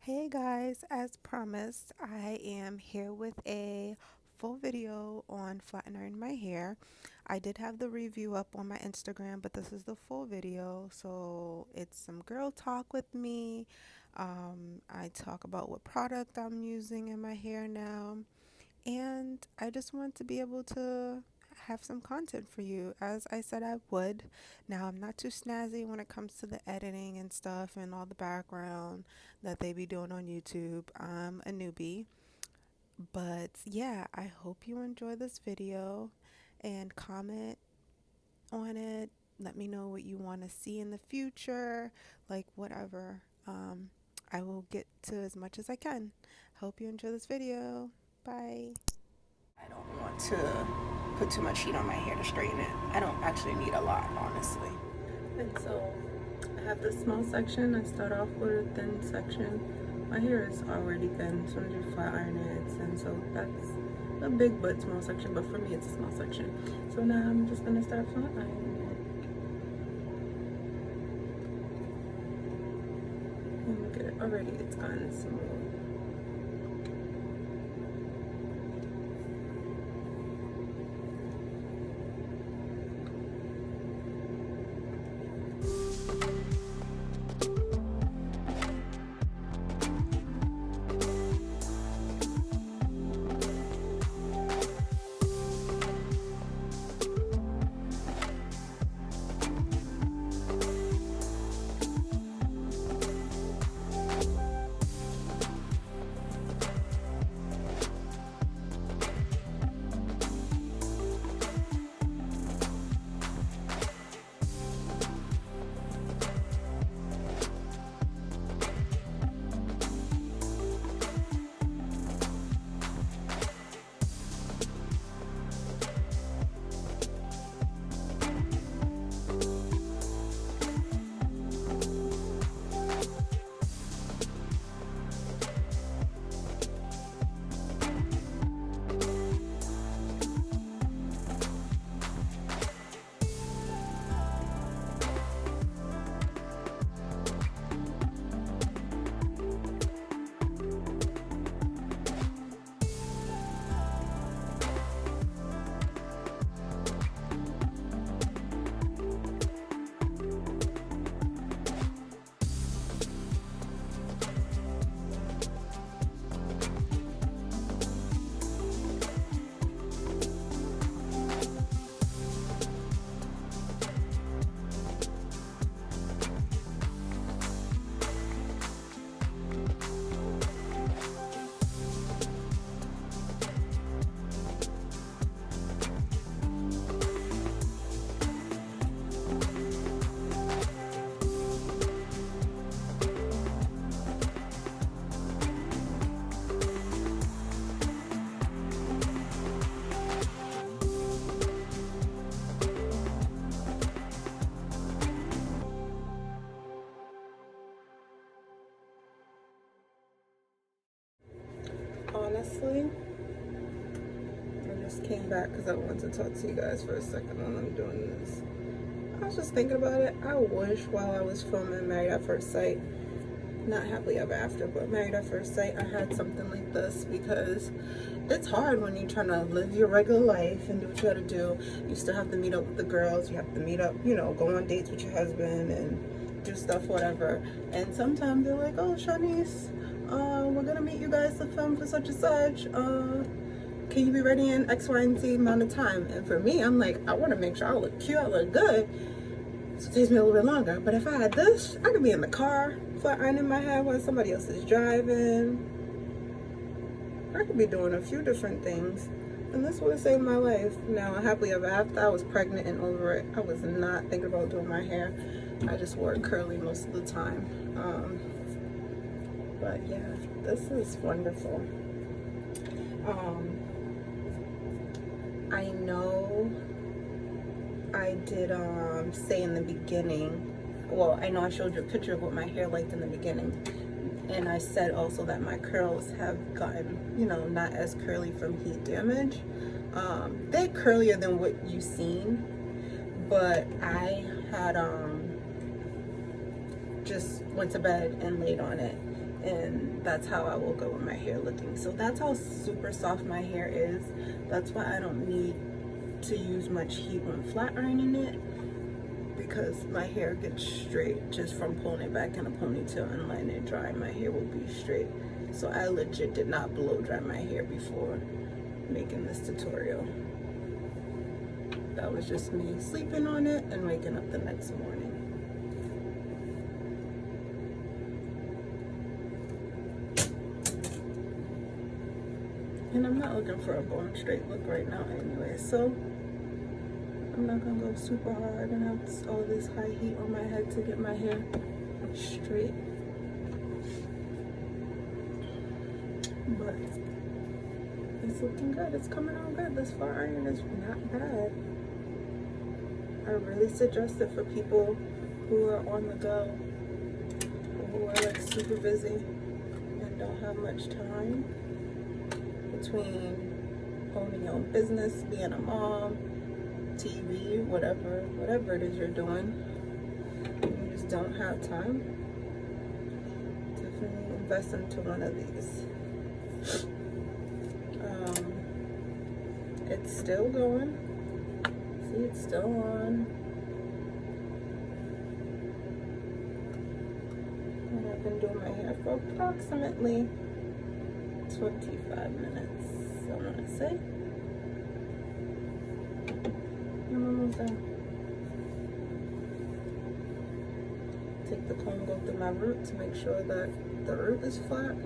Hey guys, as promised, I am here with a full video on flat ironing my hair. I did have the review up on my Instagram, but this is the full video. So it's some girl talk with me. I talk about what product I'm using in my hair now, and I just want to be able to have some content for you as I said I would. Now, I'm not too snazzy when it comes to the editing and stuff and all the background that they be doing on YouTube. I'm a newbie, but yeah, I hope you enjoy this video and comment on it. Let me know what you want to see in the future, like whatever. I will get to as much as I can. Hope you enjoy this video. Bye. I don't want to put too much heat on my hair to straighten it. I don't actually need a lot, honestly. And so I have this small section. I start off with a thin section. My hair is already thin, so I'm just flat iron it. And so that's a big but small section, but for me it's a small section. So now I'm just gonna start flat ironing it. And look at it, already it's gotten smooth. Honestly, I just came back because I wanted to talk to you guys for a second while I'm doing this. I was just thinking about it. I wish while I was filming Married at First Sight, not Happily Ever After, but Married at First Sight, I had something like this, because it's hard when you're trying to live your regular life and do what you gotta do. You still have to meet up with the girls. You have to meet up, go on dates with your husband and do stuff, whatever. And sometimes they're like, oh, Shawniece, we're gonna meet you guys to film for such and such. Can you be ready in X, Y, and Z amount of time? And for me, I'm like, I want to make sure I look cute, I look good. So it takes me a little bit longer. But if I had this, I could be in the car, flat ironing my hair while somebody else is driving. I could be doing a few different things. And this would have saved my life. Now, happily ever after, I was pregnant and over it. I was not thinking about doing my hair. I just wore it curly most of the time. But yeah, this is wonderful. I know I did say in the beginning, well, I know I showed you a picture of what my hair looked in the beginning, and I said also that my curls have gotten, not as curly from heat damage. They're curlier than what you've seen, but I had just went to bed and laid on it, and that's how I woke up with my hair looking. So that's how super soft my hair is. That's why I don't need to use much heat when flat ironing it, because my hair gets straight just from pulling it back in a ponytail and letting it dry. My hair will be straight. So I legit did not blow dry my hair before making this tutorial. That was just me sleeping on it and waking up the next morning. And I'm not looking for a bone straight look right now anyway, so I'm not gonna go super hard and have all this high heat on my head to get my hair straight. But it's looking good. It's coming out good. This flat iron is not bad. I really suggest it for people who are on the go, or who are like super busy and don't have much time between owning your own business, being a mom, TV, whatever it is you're doing. You just don't have time. Definitely invest into one of these. It's still going. See, it's still on. And I've been doing my hair for approximately 25 minutes, I want to say. I'm almost done. Take the comb, go through my root to make sure that the root is flat.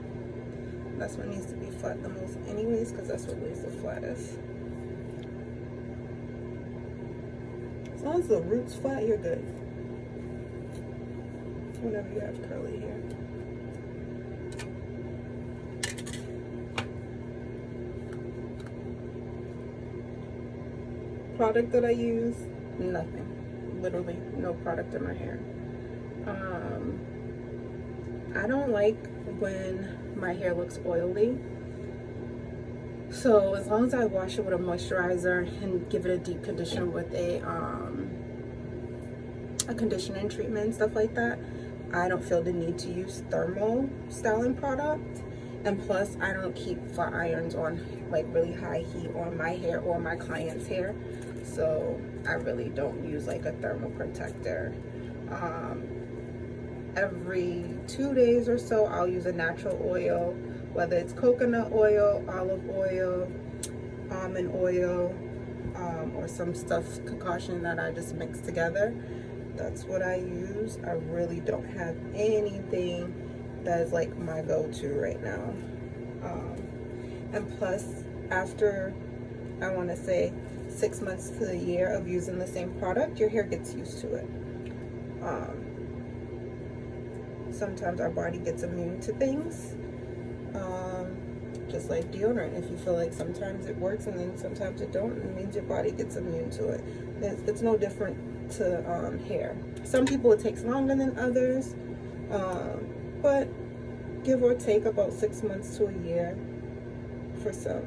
That's what needs to be flat the most anyways, because that's what lays the flattest. As long as the root's flat, you're good. Whenever you have curly hair. Product that I use, nothing. Literally no product in my hair. I don't like when my hair looks oily. So as long as I wash it with a moisturizer and give it a deep condition with a conditioning treatment and stuff like that, I don't feel the need to use thermal styling product. And plus, I don't keep flat irons on like really high heat on my hair or my client's hair. So I really don't use like a thermal protector. Every 2 days or so, I'll use a natural oil, whether it's coconut oil, olive oil, almond oil, or some stuff concoction that I just mix together. That's what I use. I really don't have anything that is like my go-to right now. And plus, after, I want to say 6 months to a year of using the same product, your hair gets used to it. Sometimes our body gets immune to things, just like deodorant. If you feel like sometimes it works and then sometimes it don't, it means your body gets immune to it. It's no different to hair. Some people it takes longer than others, but give or take about 6 months to a year for some.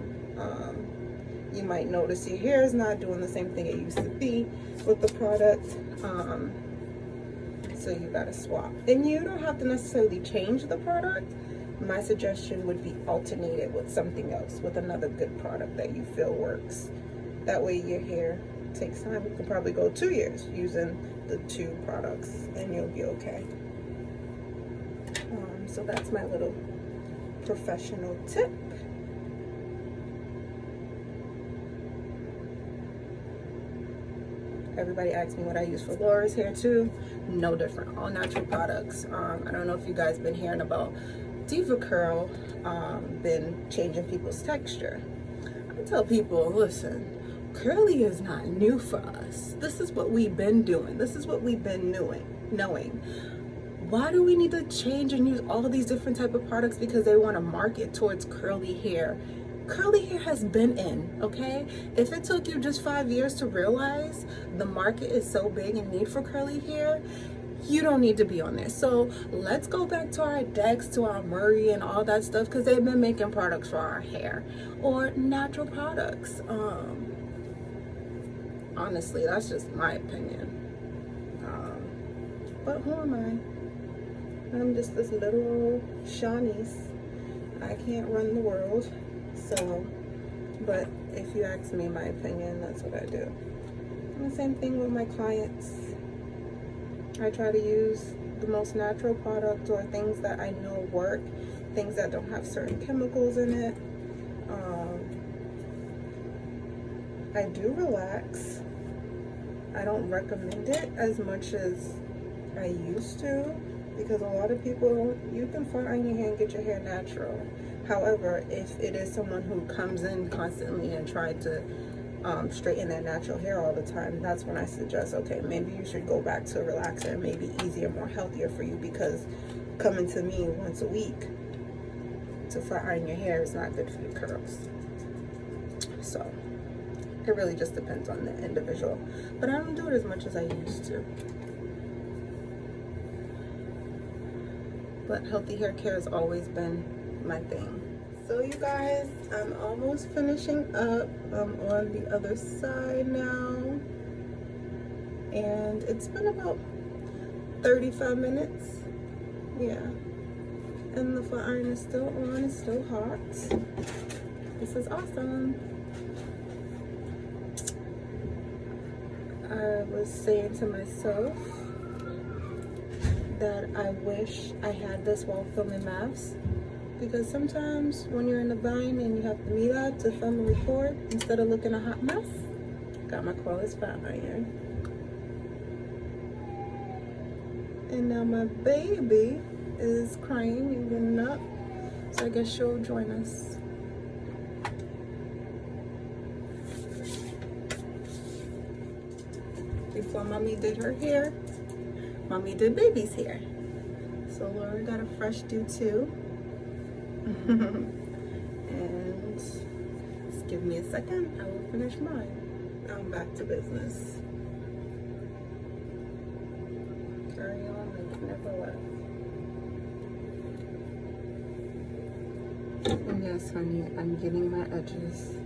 You might notice your hair is not doing the same thing it used to be with the product, so you gotta swap. And you don't have to necessarily change the product. My suggestion would be alternate it with something else, with another good product that you feel works. That way your hair takes time. You can probably go 2 years using the 2 products and you'll be okay. So that's my little professional tip. Everybody asks me what I use for Laura's hair too. No different, all natural products. I don't know if you guys been hearing about Diva Curl been changing people's texture. I tell people, listen, curly is not new for us. This is what we've been doing. This is what we've been knowing. Why do we need to change and use all these different type of products because they want to market towards curly hair? Curly hair has been in, okay? If it took you just 5 years to realize the market is so big in need for curly hair, you don't need to be on there. So let's go back to our Dex, to our Murray and all that stuff, because they've been making products for our hair or natural products. Honestly, that's just my opinion. But who am I? I'm just this little Shawniece. I can't run the world, so, but if you ask me my opinion, that's what I do. And the same thing with my clients. I try to use the most natural products or things that I know work, things that don't have certain chemicals in it. I do relax. I don't recommend it as much as I used to, because a lot of people, you can flat iron your hair and get your hair natural. However, if it is someone who comes in constantly and try to straighten their natural hair all the time, that's when I suggest, okay, maybe you should go back to a relaxer, maybe easier, more healthier for you, because coming to me once a week to flat iron your hair is not good for your curls. So it really just depends on the individual, but I don't do it as much as I used to. But healthy hair care has always been my thing. So you guys, I'm almost finishing up. I'm on the other side now, and it's been about 35 minutes. Yeah, and the flat iron is still on, it's still hot. This is awesome. I was saying to myself that I wish I had this while filming maths, because sometimes when you're in the bind and you have to meet up to film a report, instead of looking a hot mess, got my cordless flat iron. And now my baby is crying and getting up, so I guess she'll join us. Before mommy did her hair, mommy did baby's hair. So Laura got a fresh do too. And just give me a second, I will finish mine. Now I'm back to business. Carry on like never left. And yes, honey, I'm getting my edges.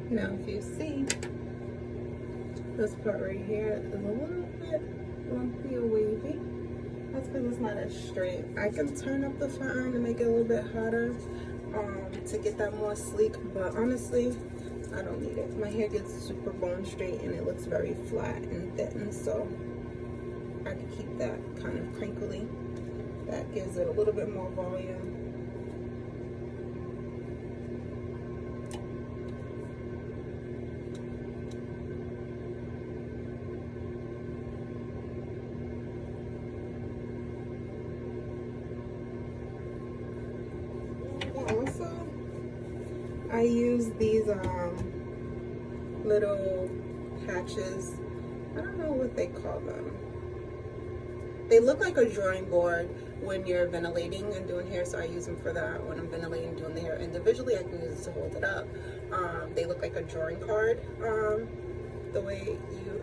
Now if you see, this part right here is a little bit lumpy or wavy. That's because it's not as straight. I can turn up the flat iron to make it a little bit hotter to get that more sleek, but honestly, I don't need it. My hair gets super bone straight and it looks very flat and thin, so I can keep that kind of crinkly. That gives it a little bit more volume. Also, I use these little patches. I don't know what they call them. They look like a drawing board when you're ventilating and doing hair, so I use them for that when I'm ventilating and doing the hair. Individually, I can use it to hold it up. They look like a drawing card the way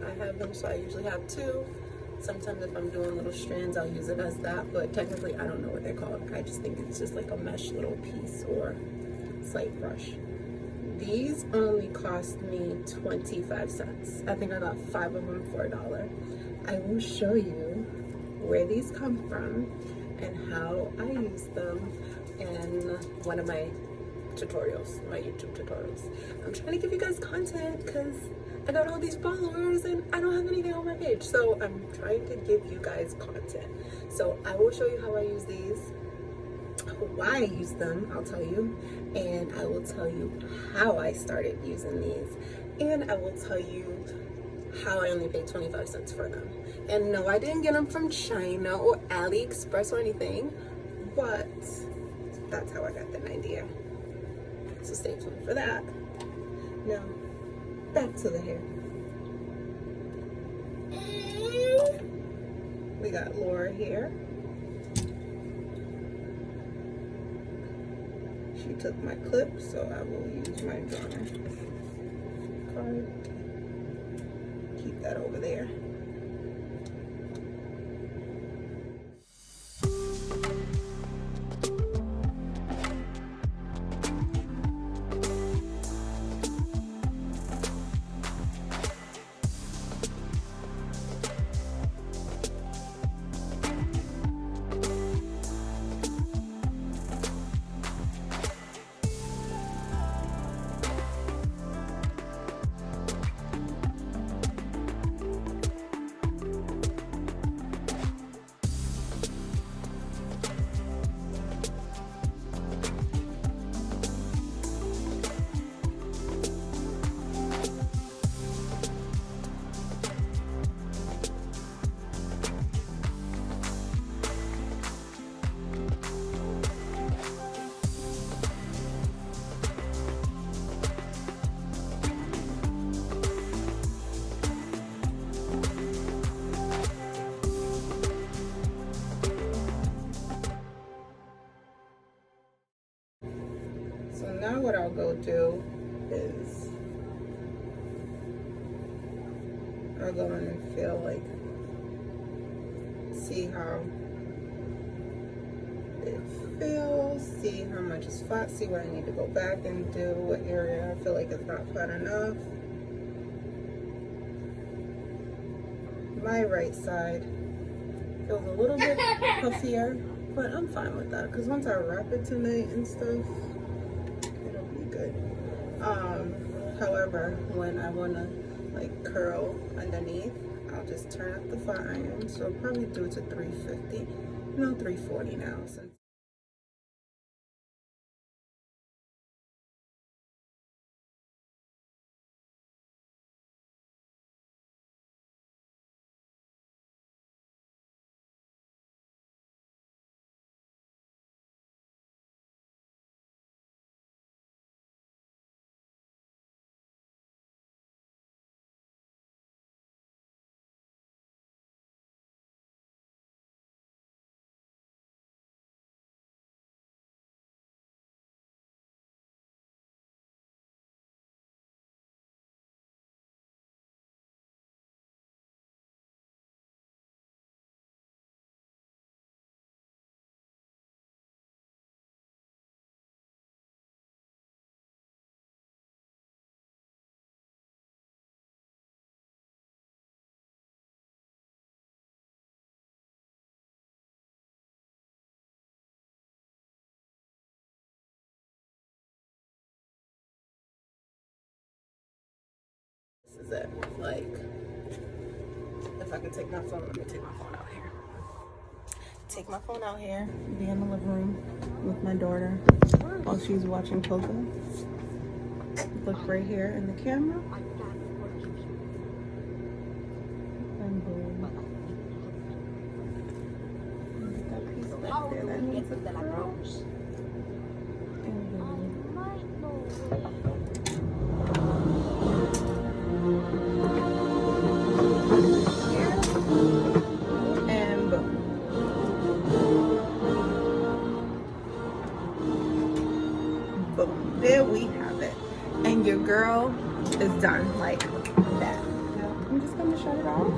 I have them, so I usually have two. Sometimes if I'm doing little strands, I'll use it as that, but technically I don't know what they're called. I just think it's just like a mesh little piece or slate brush. These only cost me 25 cents. I think I got 5 of them for $1. I will show you where these come from and how I use them in one of my tutorials, my YouTube tutorials. I'm trying to give you guys content because I got all these followers and I don't have anything on my page. So I'm trying to give you guys content. So I will show you how I use these, why I use them, I'll tell you, and I will tell you how I started using these, and I will tell you how I only paid 25 cents for them. And no, I didn't get them from China or AliExpress or anything, but that's how I got the idea. So stay tuned for that. Now, back to the hair. We got Laura here. She took my clip, so I will use my drawing card. Keep that over there. So now what I'll go do is I'll go in and feel like, see how it feels, see how much is flat, see what I need to go back and do, what area I feel like is not flat enough. My right side feels a little bit puffier, but I'm fine with that because once I wrap it tonight and stuff, it'll be good. However, when I want to like curl underneath, I'll just turn up the flat iron. So I'll probably do it to 350, no 340 now. Since this is it. Like, if I can take my phone, let me take my phone out here. Take my phone out here, be in the living room with my daughter while she's watching Coco. Look right here in the camera. And boom. That piece back there that needs a curl. And boom. And boom. Boom. There we have it. And your girl is done like that. Now, I'm just gonna shut it off.